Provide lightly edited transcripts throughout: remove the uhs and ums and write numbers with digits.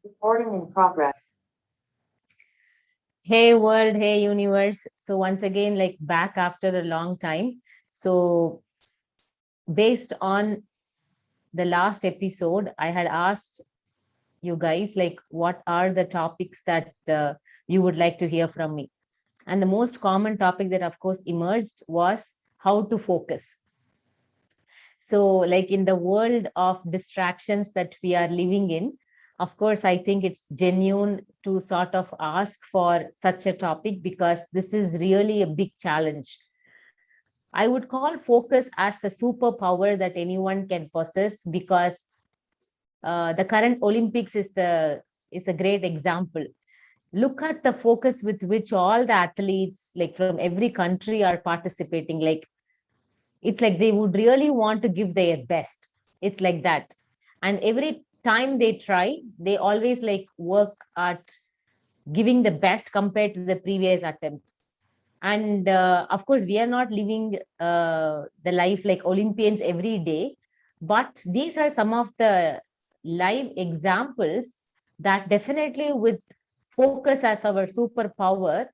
Recording in progress. Hey world, hey universe. So once again, like back after a long time. So based on the last episode, I had asked you guys like what are the topics that you would like to hear from me. And the most common topic that of course emerged was how to focus. So, like in the world of distractions that we are living in, of course, I think it's genuine to sort of ask for such a topic because this is really a big challenge. I would call focus as the superpower that anyone can possess because the current Olympics is a great example. Look at the focus with which all the athletes, like from every country, are participating. Like it's like they would really want to give their best. It's like that. And every time they try, they always like work at giving the best compared to the previous attempt. And of course, we are not living the life like Olympians every day, but these are some of the live examples that definitely with focus as our superpower,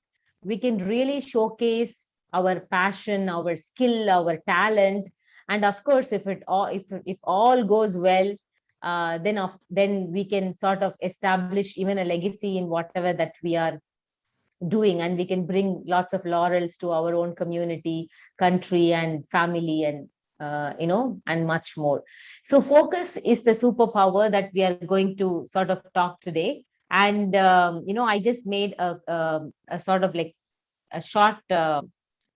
we can really showcase our passion, our skill, our talent. And of course, if all goes well, then we can sort of establish even a legacy in whatever that we are doing, and we can bring lots of laurels to our own community, country, and family, and and much more. So focus is the superpower that we are going to sort of talk today. And I just made a sort of like a short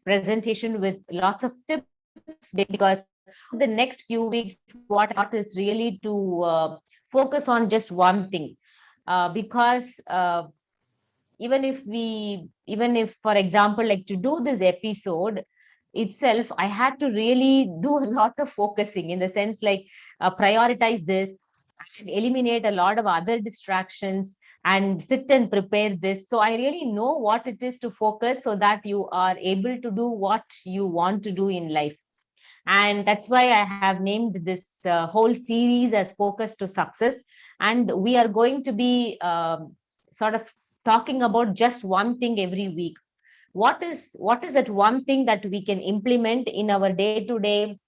presentation with lots of tips, because over the next few weeks what I thought is really to focus on just one thing, because even if for example, like to do this episode itself, I had to really do a lot of focusing, in the sense like prioritize this and eliminate a lot of other distractions and sit and prepare this. So I really know what it is to focus so that you are able to do what you want to do in life. And that's why I have named this whole series as Focus to Success. And we are going to be sort of talking about just one thing every week. What is that one thing that we can implement in our day to day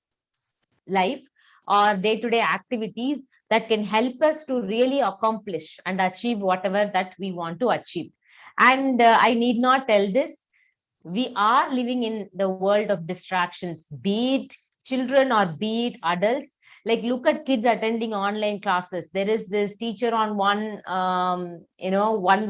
life or day to day activities that can help us to really accomplish and achieve whatever that we want to achieve. And I need not tell this, we are living in the world of distractions, be it children or be it adults. Like look at kids attending online classes. There is this teacher on one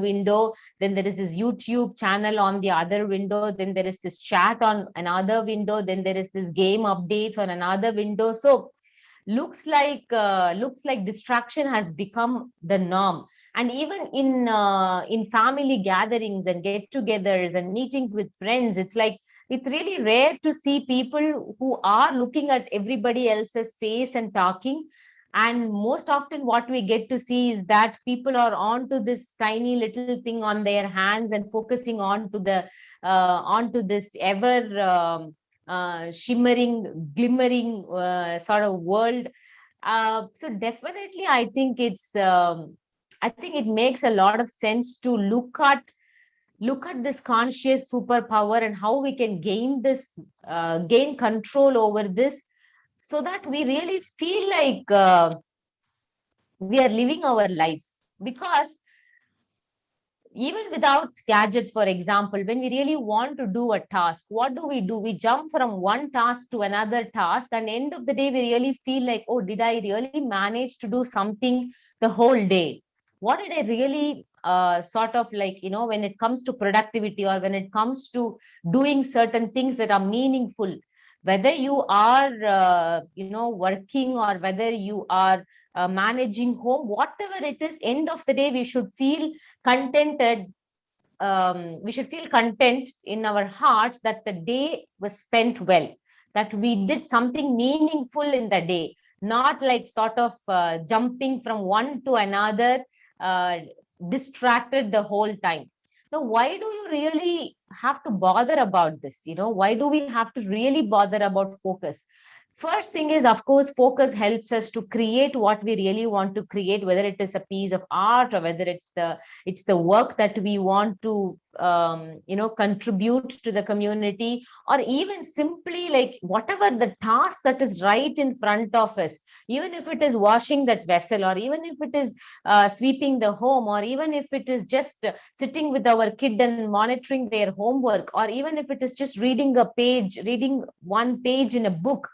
window, then there is this YouTube channel on the other window, then there is this chat on another window, then there is this game updates on another window. So looks like distraction has become the norm. And even in family gatherings and get-togethers and meetings with friends, it's really rare to see people who are looking at everybody else's face and talking. And most often what we get to see is that people are on to this tiny little thing on their hands and focusing onto this ever shimmering, glimmering sort of world. So definitely, I think it makes a lot of sense to look at this conscious superpower and how we can gain control over this, so that we really feel like we are living our lives. Because even without gadgets, for example, when we really want to do a task, what do? We jump from one task to another task, and end of the day we really feel like, oh, did I really manage to do something the whole day? What did I really sort of like, when it comes to productivity, or when it comes to doing certain things that are meaningful, whether you are working, or whether you are managing home, whatever it is, end of the day contented we should feel content in our hearts that the day was spent well, that we did something meaningful in the day, not like sort of jumping from one to another, uh, distracted the whole time. Now, why do you really have to bother about this? Why do we have to really bother about focus? First thing is, of course, focus helps us to create what we really want to create, whether it is a piece of art or whether it's the work that we want to contribute to the community, or even simply like whatever the task that is right in front of us, even if it is washing that vessel, or even if it is sweeping the home, or even if it is just sitting with our kid and monitoring their homework, or even if it is just reading one page in a book.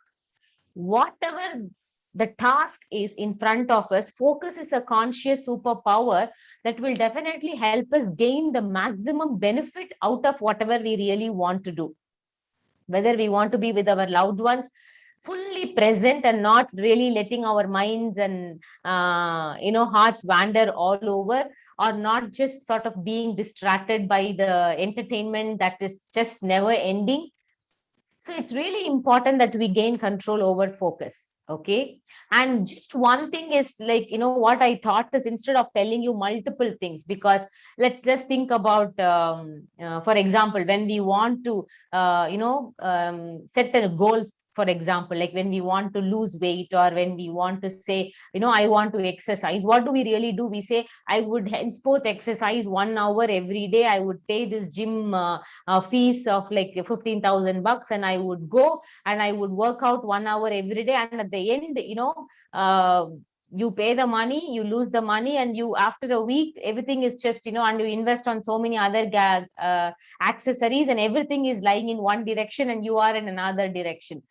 Whatever the task is in front of us, focus is a conscious superpower that will definitely help us gain the maximum benefit out of whatever we really want to do. Whether we want to be with our loved ones, fully present and not really letting our minds and hearts wander all over, or not just sort of being distracted by the entertainment that is just never ending. So it's really important that we gain control over focus. Okay. And just one thing is like, what I thought is, instead of telling you multiple things, because let's just think about, for example, when we want to, set a goal, for example, like when we want to lose weight, or when we want to say, I want to exercise, what do we really do? We say, I would henceforth exercise 1 hour every day. I would pay this gym fees of like 15,000 bucks, and I would go and I would work out 1 hour every day. And at the end, you pay the money, you lose the money, and you, after a week, everything is just, and you invest on so many other accessories, and everything is lying in one direction and you are in another direction.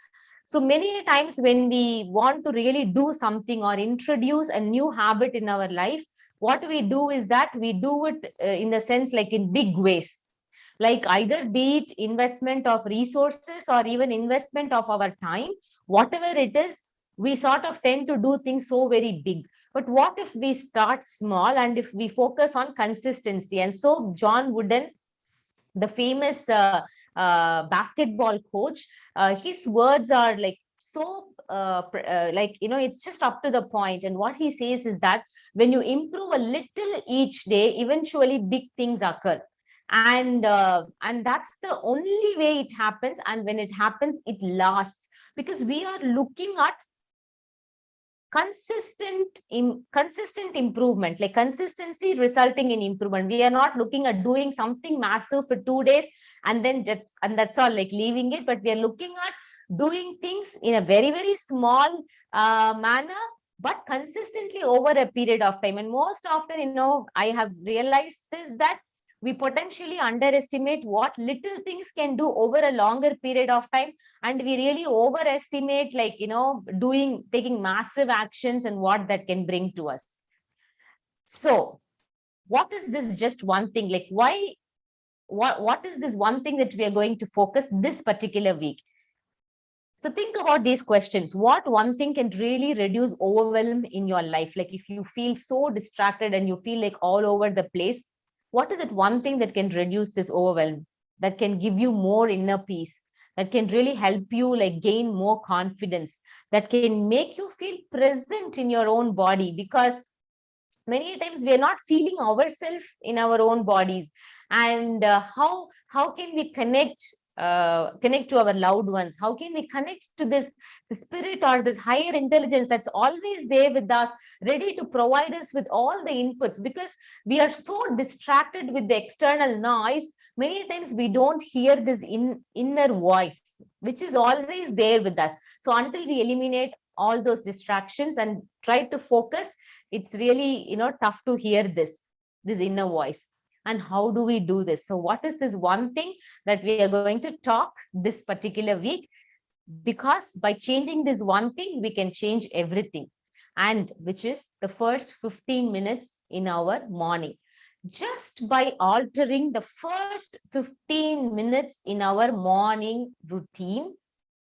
So many times when we want to really do something or introduce a new habit in our life, what we do is that we do it in the sense like in big ways, like either be it investment of resources or even investment of our time, whatever it is, we sort of tend to do things so very big. But what if we start small and if we focus on consistency? And so John Wooden, the famous basketball coach, his words are like so it's just up to the point. And what he says is that when you improve a little each day, eventually big things occur. And that's the only way it happens. And when it happens, it lasts, because we are looking at consistent improvement, like consistency resulting in improvement. We are not looking at doing something massive for 2 days and then and that's all, like leaving it. But we are looking at doing things in a very, very small manner, but consistently over a period of time. And most often, I have realized this, that we potentially underestimate what little things can do over a longer period of time, and we really overestimate, like, taking massive actions and what that can bring to us. So what is this just one thing, like what is this one thing that we are going to focus this particular week? So think about these questions. What one thing can really reduce overwhelm in your life? Like if you feel so distracted and you feel like all over the place, what is it one thing that can reduce this overwhelm, that can give you more inner peace, that can really help you like gain more confidence, that can make you feel present in your own body? Because many times we are not feeling ourselves in our own bodies. And how can we connect to our loved ones? How can we connect to the spirit or this higher intelligence that's always there with us, ready to provide us with all the inputs? Because we are so distracted with the external noise, many times we don't hear this inner voice, which is always there with us. So until we eliminate all those distractions and try to focus, it's really tough to hear this inner voice. And how do we do this? So what is this one thing that we are going to talk this particular week? Because by changing this one thing, we can change everything, and which is the first 15 minutes in our morning. Just by altering the first 15 minutes in our morning routine,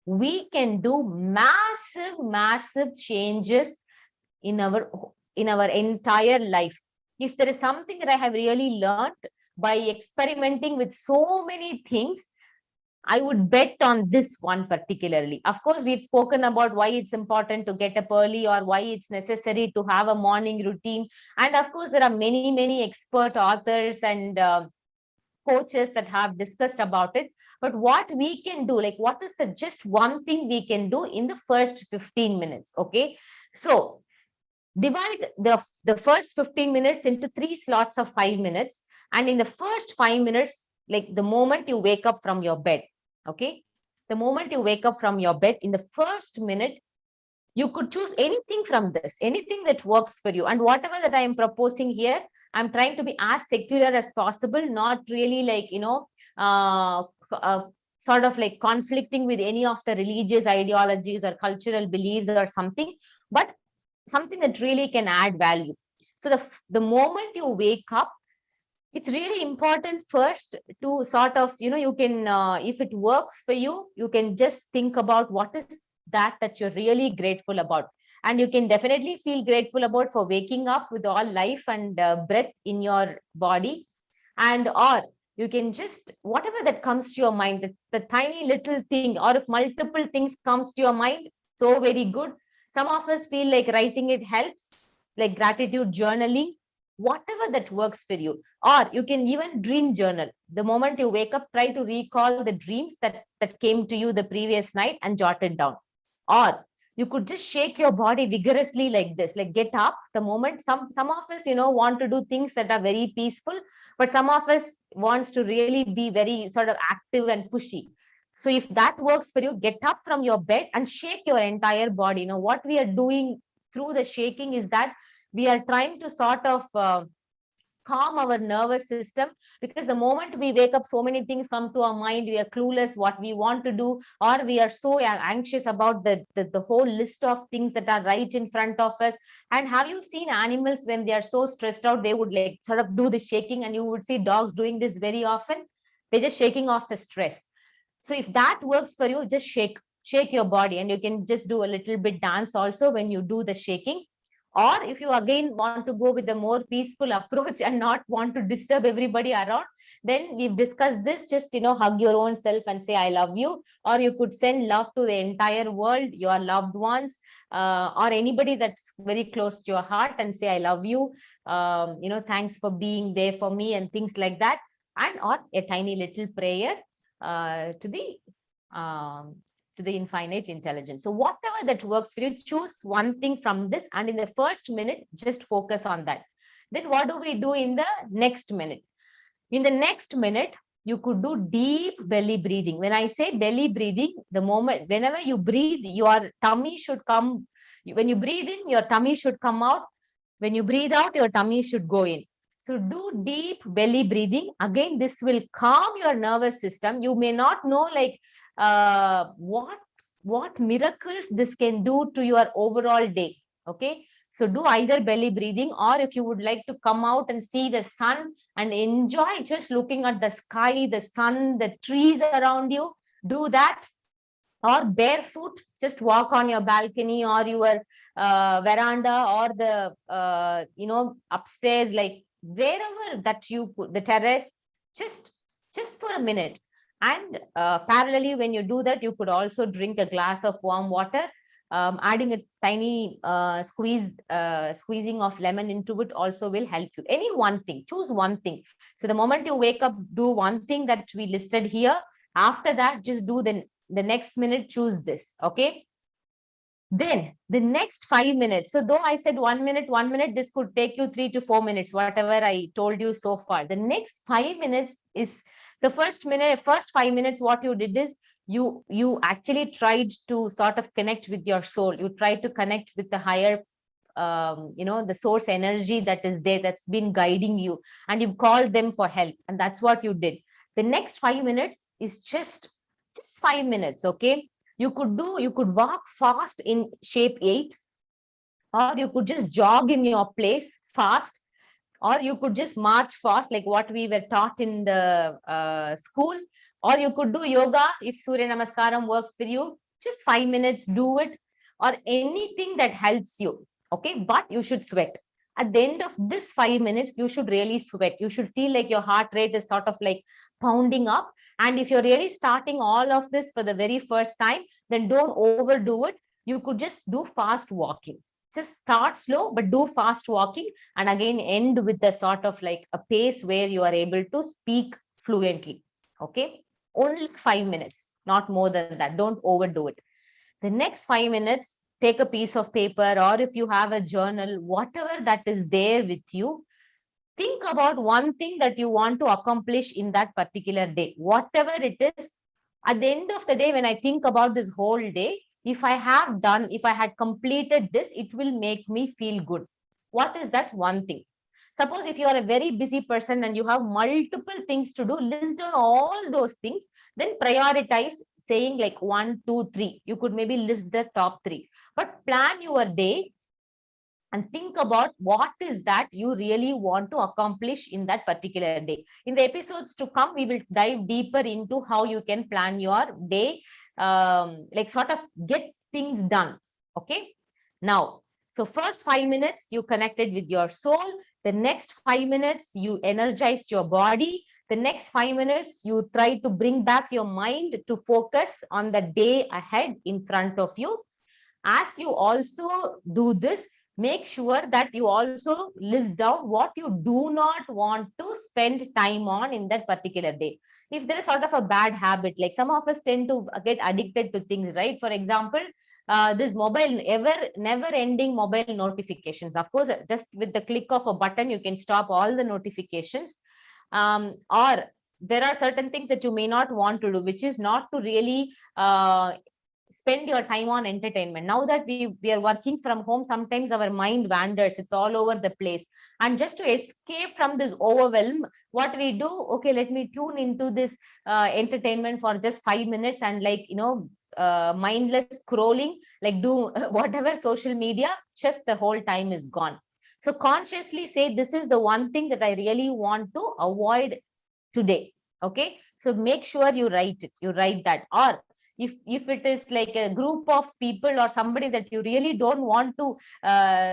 we can do massive changes in our entire life. If there is something that I have really learned by experimenting with so many things, I would bet on this one particularly. Of course, we've spoken about why it's important to get up early, or why it's necessary to have a morning routine. And of course, there are many expert authors and coaches that have discussed about it. But what we can do, like what is the just one thing we can do in the first 15 minutes? Okay. So divide the first 15 minutes into 3 slots of 5 minutes. And in the first 5 minutes, like the moment you wake up from your bed, okay, the moment you wake up from your bed, in the first minute, you could choose anything from this, anything that works for you. And whatever that I am proposing here, I'm trying to be as secular as possible, not really like, uh, uh, sort of like conflicting with any of the religious ideologies or cultural beliefs or something, but something that really can add value. So the moment you wake up, it's really important first to sort of, you can, if it works for you, you can just think about what is that you're really grateful about. And you can definitely feel grateful about for waking up with all life and breath in your body. And or you can just, whatever that comes to your mind, the tiny little thing, or if multiple things comes to your mind, so very good. Some of us feel like writing it helps, like gratitude journaling, whatever that works for you. Or you can even dream journal. The moment you wake up, try to recall the dreams that came to you the previous night and jot it down. Or you could just shake your body vigorously like this, like get up. The moment some of us, want to do things that are very peaceful, but some of us wants to really be very sort of active and pushy. So if that works for you, get up from your bed and shake your entire body. What we are doing through the shaking is that we are trying to sort of calm our nervous system, because the moment we wake up, so many things come to our mind, we are clueless what we want to do, or we are so anxious about the whole list of things that are right in front of us. And have you seen animals when they are so stressed out, they would like sort of do the shaking, and you would see dogs doing this very often. They're just shaking off the stress. So if that works for you, just shake your body, and you can just do a little bit dance also when you do the shaking. Or if you again want to go with a more peaceful approach and not want to disturb everybody around, then we've discussed this, just hug your own self and say I love you. Or you could send love to the entire world, your loved ones, or anybody that's very close to your heart, and say I love you, thanks for being there for me, and things like that. And or a tiny little prayer to the infinite intelligence. So whatever that works for you, choose one thing from this, and in the first minute, just focus on that. Then what do we do in the next minute? In the next minute, you could do deep belly breathing. When I say belly breathing, the moment, whenever you breathe, your tummy should come. When you breathe in, your tummy should come out. When you breathe out, your tummy should go in. So do deep belly breathing. Again, this will calm your nervous system. You may not know like what miracles this can do to your overall day. Okay. So do either belly breathing, or if you would like to come out and see the sun and enjoy just looking at the sky, the sun, the trees around you, do that. Or barefoot, just walk on your balcony or your veranda, or the upstairs, like wherever that you put the terrace, just for a minute. And parallelly, when you do that, you could also drink a glass of warm water, adding a tiny squeezing of lemon into it also will help you. Any one thing, choose one thing. So the moment you wake up, do one thing that we listed here. After that, just do the next minute, choose this. Okay. Then the next 5 minutes. So though I said 1 minute, this could take you 3 to 4 minutes, whatever I told you so far. The next 5 minutes is the first 5 minutes. What you did is you actually tried to sort of connect with your soul. You tried to connect with the higher, the source energy that is there, that's been guiding you, and you called them for help. And that's what you did. The next 5 minutes is just 5 minutes. Okay. You could walk fast in shape 8, or you could just jog in your place fast, or you could just march fast like what we were taught in the school, or you could do yoga if Surya Namaskaram works for you. Just 5 minutes, do it, or anything that helps you. Okay, but you should sweat. At the end of this 5 minutes, you should really sweat. You should feel like your heart rate is sort of like pounding up. And if you're really starting all of this for the very first time, then don't overdo it. You could just do fast walking. Just start slow, but do fast walking, and again end with the sort of like a pace where you are able to speak fluently. Okay, only 5 minutes, not more than that. Don't overdo it. The next 5 minutes, take a piece of paper, or if you have a journal, whatever that is there with you, think about one thing that you want to accomplish in that particular day, whatever it is. At the end of the day, when I think about this whole day, if I had completed this, it will make me feel good. What is that one thing? Suppose if you are a very busy person and you have multiple things to do, list down all those things, then prioritize, saying like 1, 2, 3. You could maybe list the top 3, but plan your day and think about what is that you really want to accomplish in that particular day. In the episodes to come, we will dive deeper into how you can plan your day, like sort of get things done. Okay. Now, so first 5 minutes, you connected with your soul. The next 5 minutes, you energized your body. The next 5 minutes, you try to bring back your mind to focus on the day ahead in front of you. As you also do this, make sure that you also list down what you do not want to spend time on in that particular day. If there is sort of a bad habit, like some of us tend to get addicted to things, right? For example, this mobile, never ending mobile notifications. Of course, just with the click of a button, you can stop all the notifications. Or there are certain things that you may not want to do, which is not to really spend your time on entertainment. Now that we are working from home, sometimes our mind wanders, it's all over the place. And just to escape from this overwhelm, what we do, okay, let me tune into this entertainment for just 5 minutes, and mindless scrolling, like do whatever social media, just the whole time is gone. So consciously say, this is the one thing that I really want to avoid today. Okay, so make sure you write it, you write that. Or if it is like a group of people or somebody that you really don't want to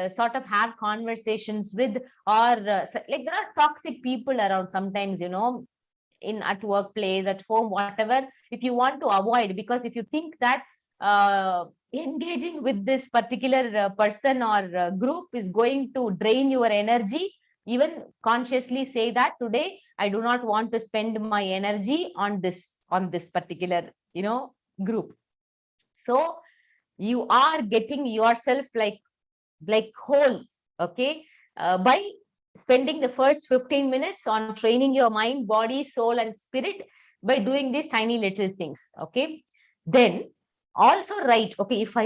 sort of have conversations with, or like there are toxic people around sometimes, in at workplace, at home, whatever, if you want to avoid, because if you think that engaging with this particular person or group is going to drain your energy, even consciously say that today I do not want to spend my energy on this particular group. So you are getting yourself like whole, okay, by spending the first 15 minutes on training your mind, body, soul, and spirit by doing these tiny little things. Okay, then also write, okay, if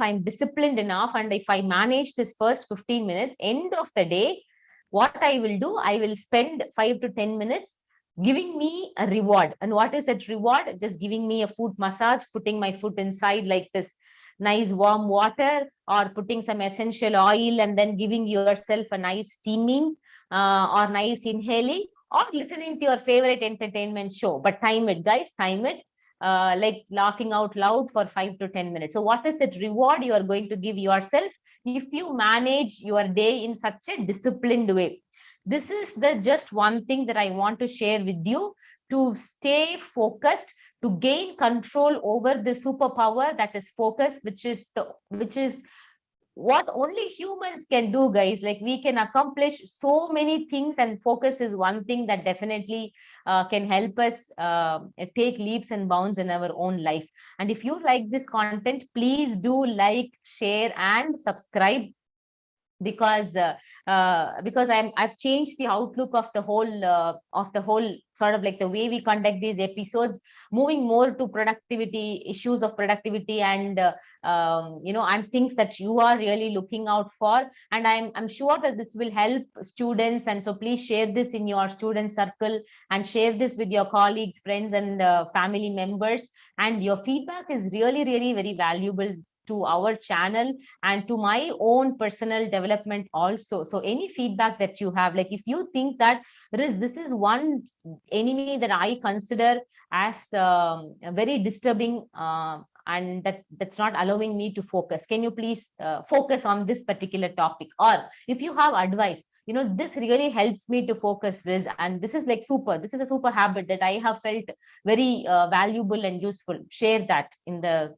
I'm disciplined enough and if I manage this first 15 minutes, end of the day, what I will do, I will spend 5 to 10 minutes giving me a reward. And what is that reward? Just giving me a foot massage, putting my foot inside like this nice warm water, or putting some essential oil and then giving yourself a nice steaming or nice inhaling, or listening to your favorite entertainment show. But time it, guys, time it. Like laughing out loud for 5 to 10 minutes. So what is that reward you are going to give yourself if you manage your day in such a disciplined way? This is the just one thing that I want to share with you, to stay focused, to gain control over the superpower that is focus, which is what only humans can do, guys. Like we can accomplish so many things, and focus is one thing that definitely can help us take leaps and bounds in our own life. And if you like this content, please do like, share, and subscribe, because I've changed the outlook of the whole sort of like the way we conduct these episodes, moving more to productivity, issues of productivity, and and things that you are really looking out for. And I'm sure that this will help students, and so please share this in your student circle, and share this with your colleagues, friends, and family members. And your feedback is really, really very valuable to our channel and to my own personal development also. So any feedback that you have, like if you think that this is one enemy that I consider as very disturbing, and that's not allowing me to focus, can you please focus on this particular topic? Or if you have advice, this really helps me to focus, Riz, and this is a super habit that I have felt very valuable and useful. Share that in the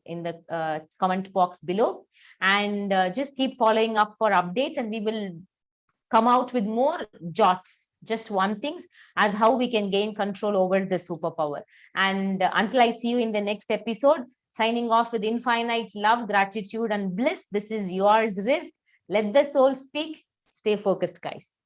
comment box below, and just keep following up for updates, and we will come out with more jots just one thing as how we can gain control over the superpower. And until I see you in the next episode, signing off with infinite love, gratitude, and bliss. This is yours, Riz. Let the soul speak. Stay focused, guys.